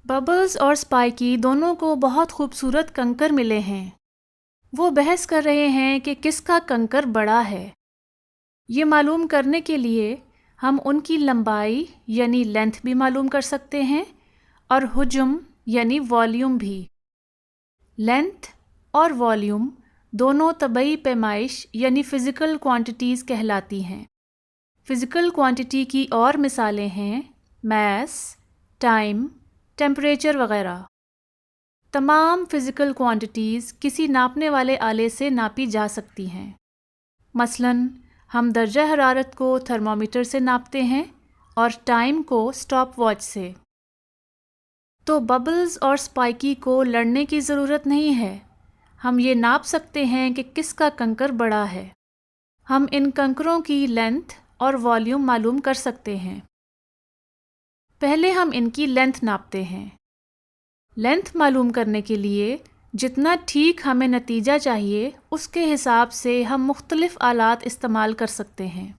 Bubbles और spiky दोनों को बहुत खूबसूरत कंकर मिले हैं। वो बहस कर रहे हैं कि किसका कंकर बड़ा है। ये मालूम करने के लिए हम उनकी लंबाई यानी लेंथ भी मालूम कर सकते हैं और हुजम यानी वॉल्यूम भी। लेंथ और वॉल्यूम दोनों तबई पैमाइश यानी फ़िज़िकल क्वांटिटीज़ कहलाती हैं। फ़िज़िकल क्वांटिटी की और मिसालें हैं मैस, टाइम, टेम्परेचर वगैरह। तमाम फ़िज़िकल क्वांटिटीज़ किसी नापने वाले आले से नापी जा सकती हैं। मसलन हम दर्जा हरारत को थर्मामीटर से नापते हैं और टाइम को स्टॉप वॉच से। तो बबल्स और स्पाइकी को लड़ने की ज़रूरत नहीं है। हम ये नाप सकते हैं कि किसका कंकर बड़ा है। हम इन कंकरों की लेंथ और वॉल्यूम मालूम कर सकते हैं। पहले हम इनकी लेंथ नापते हैं। लेंथ मालूम करने के लिए जितना ठीक हमें नतीजा चाहिए उसके हिसाब से हम मुख्तलिफ़ आलात इस्तेमाल कर सकते हैं।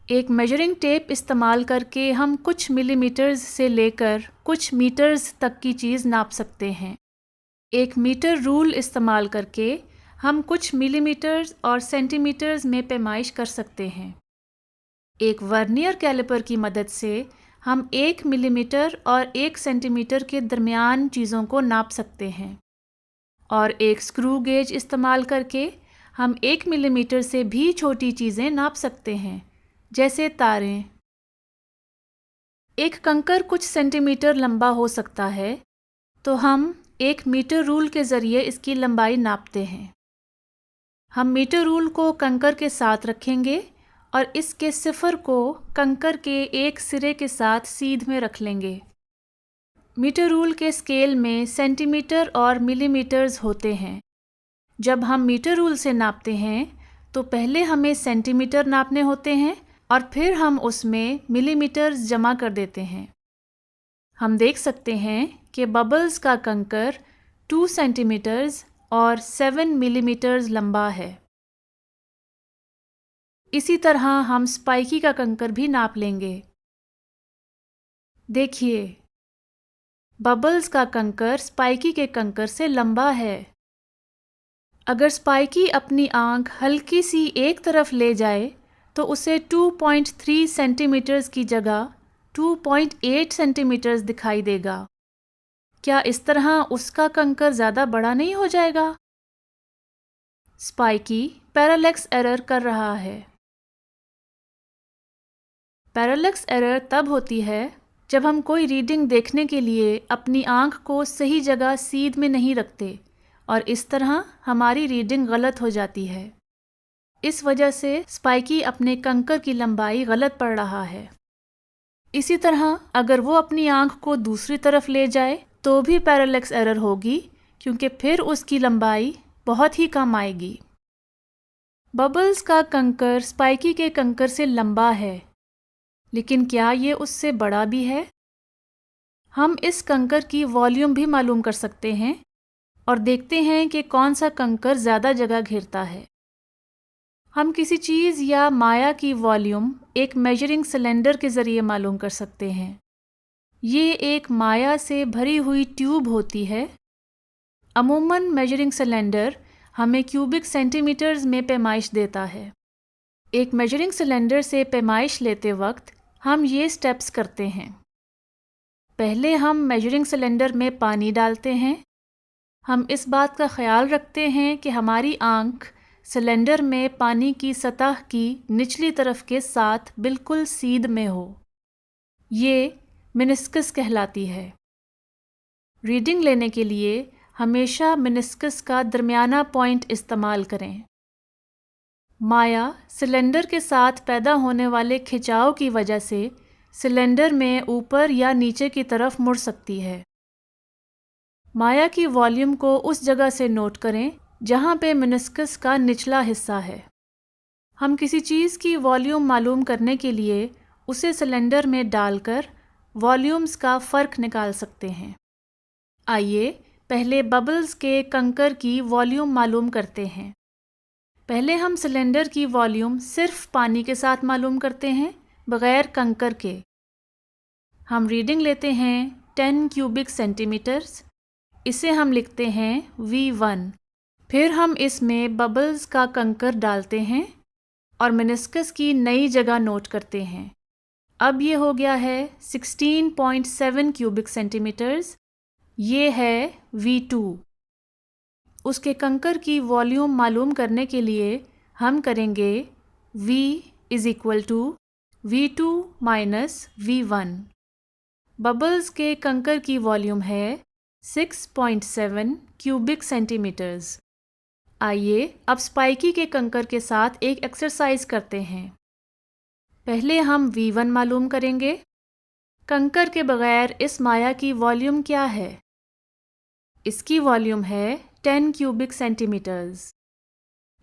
एक मेजरिंग टेप इस्तेमाल करके हम कुछ मिलीमीटर्स से लेकर कुछ मीटर्स तक की चीज़ नाप सकते हैं। एक मीटर रूल इस्तेमाल करके हम कुछ मिलीमीटर्स और सेंटीमीटर्स में पैमाइश कर सकते हैं। एक वर्नियर कैलिपर की मदद से हम 1 मिलीमीटर और 1 सेंटीमीटर के दरमियान चीज़ों को नाप सकते हैं और एक स्क्रू गेज इस्तेमाल करके हम 1 मिलीमीटर से भी छोटी चीज़ें नाप सकते हैं, जैसे तारें। एक कंकर कुछ सेंटीमीटर लंबा हो सकता है, तो हम 1 मीटर रूल के ज़रिए इसकी लंबाई नापते हैं। हम मीटर रूल को कंकर के साथ रखेंगे और इसके सिफर को कंकर के एक सिरे के साथ सीध में रख लेंगे। मीटर रूल के स्केल में सेंटीमीटर और मिलीमीटर्स होते हैं। जब हम मीटर रूल से नापते हैं तो पहले हमें सेंटीमीटर नापने होते हैं और फिर हम उसमें मिलीमीटर्स जमा कर देते हैं। हम देख सकते हैं कि बबल्स का कंकर 2 सेंटीमीटर्स और 7 मिलीमीटर्स लंबा है। इसी तरह हम स्पाइकी का कंकर भी नाप लेंगे। देखिए, बबल्स का कंकर स्पाइकी के कंकर से लंबा है। अगर स्पाइकी अपनी आंख हल्की सी एक तरफ ले जाए तो उसे 2.3 सेंटीमीटर्स की जगह 2.8 सेंटीमीटर्स दिखाई देगा। क्या इस तरह उसका कंकर ज़्यादा बड़ा नहीं हो जाएगा? स्पाइकी पैरालेक्स एरर कर रहा है। पैरालेक्स एरर तब होती है जब हम कोई रीडिंग देखने के लिए अपनी आंख को सही जगह सीध में नहीं रखते और इस तरह हमारी रीडिंग गलत हो जाती है। इस वजह से स्पाइकी अपने कंकर की लंबाई गलत पढ़ रहा है। इसी तरह अगर वो अपनी आंख को दूसरी तरफ ले जाए तो भी पैरालेक्स एरर होगी, क्योंकि फिर उसकी लंबाई बहुत ही कम आएगी। बबल्स का कंकर स्पाइकी के कंकर से लंबा है, लेकिन क्या ये उससे बड़ा भी है? हम इस कंकर की वॉल्यूम भी मालूम कर सकते हैं और देखते हैं कि कौन सा कंकर ज़्यादा जगह घेरता है। हम किसी चीज़ या माया की वॉल्यूम एक मेजरिंग सिलेंडर के ज़रिए मालूम कर सकते हैं। ये एक माया से भरी हुई ट्यूब होती है। अमूमन मेजरिंग सिलेंडर हमें क्यूबिक सेंटीमीटर्स में पैमाइश देता है। एक मेजरिंग सिलेंडर से पैमाइश लेते वक्त हम ये स्टेप्स करते हैं। पहले हम मेजरिंग सिलेंडर में पानी डालते हैं। हम इस बात का ख्याल रखते हैं कि हमारी आंख सिलेंडर में पानी की सतह की निचली तरफ के साथ बिल्कुल सीध में हो। ये मेनिस्कस कहलाती है। रीडिंग लेने के लिए हमेशा मेनिस्कस का दरमियाना पॉइंट इस्तेमाल करें। माया सिलेंडर के साथ पैदा होने वाले खिंचाव की वजह से सिलेंडर में ऊपर या नीचे की तरफ मुड़ सकती है। माया की वॉल्यूम को उस जगह से नोट करें जहाँ पे मेनिस्कस का निचला हिस्सा है। हम किसी चीज़ की वॉल्यूम मालूम करने के लिए उसे सिलेंडर में डालकर वॉल्यूम्स का फ़र्क निकाल सकते हैं। आइए पहले बबल्स के कंकर की वॉल्यूम मालूम करते हैं। पहले हम सिलेंडर की वॉल्यूम सिर्फ पानी के साथ मालूम करते हैं, बग़ैर कंकर के। हम रीडिंग लेते हैं 10 क्यूबिक सेंटीमीटर्स, इसे हम लिखते हैं V1। फिर हम इसमें बबल्स का कंकर डालते हैं और मेनिस्कस की नई जगह नोट करते हैं। अब ये हो गया है 16.7 क्यूबिक सेंटीमीटर्स, ये है V2। उसके कंकर की वॉल्यूम मालूम करने के लिए हम करेंगे V is equal to V2 minus V1। Bubbles के कंकर की वॉल्यूम है 6.7 क्यूबिक सेंटीमीटर्स। आइए अब स्पाइकी के कंकर के साथ एक एक्सरसाइज करते हैं। पहले हम V1 मालूम करेंगे। कंकर के बगैर इस माया की वॉल्यूम क्या है? इसकी वॉल्यूम है 10 क्यूबिक सेंटीमीटर्स।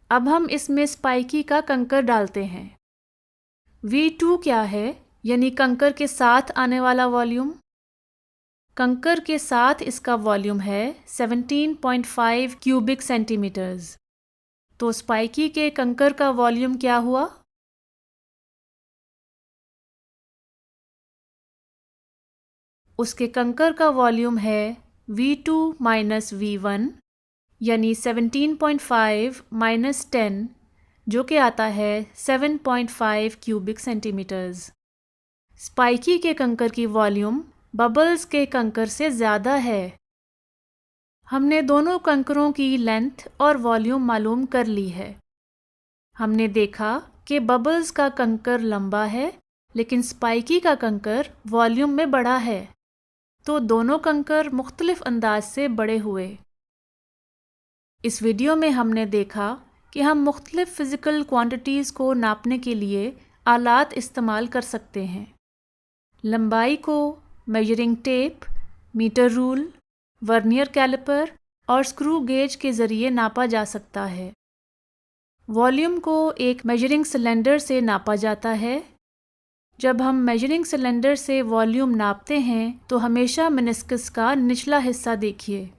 अब हम इसमें स्पाइकी का कंकर डालते हैं। V2 क्या है, यानी कंकर के साथ आने वाला वॉल्यूम? कंकर के साथ इसका वॉल्यूम है 17.5 क्यूबिक सेंटीमीटर्स। तो स्पाइकी के कंकर का वॉल्यूम क्या हुआ? उसके कंकर का वॉल्यूम है V2 माइनस V1, यानी 17.5 माइनस 10, जो कि आता है 7.5 क्यूबिक सेंटीमीटर्स। स्पाइकी के कंकर की वॉल्यूम बबल्स के कंकर से ज़्यादा है। हमने दोनों कंकरों की लेंथ और वॉल्यूम मालूम कर ली है। हमने देखा कि बबल्स का कंकर लंबा है, लेकिन स्पाइकी का कंकर वॉल्यूम में बड़ा है, तो दोनों कंकर मुख्तलिफ अंदाज से बड़े हुए। इस वीडियो में हमने देखा कि हम मुख्तलिफ फ़िज़िकल क्वांटिटीज़ को नापने के लिए आलात इस्तेमाल कर सकते हैं। लंबाई को measuring tape, metre rule, vernier calliper और स्क्रू गेज के ज़रिए नापा जा सकता है। वॉल्यूम को एक मेजरिंग सिलेंडर से नापा जाता है। जब हम मेजरिंग सिलेंडर से वॉल्यूम नापते हैं तो हमेशा मेनिस्कस का निचला हिस्सा देखिए।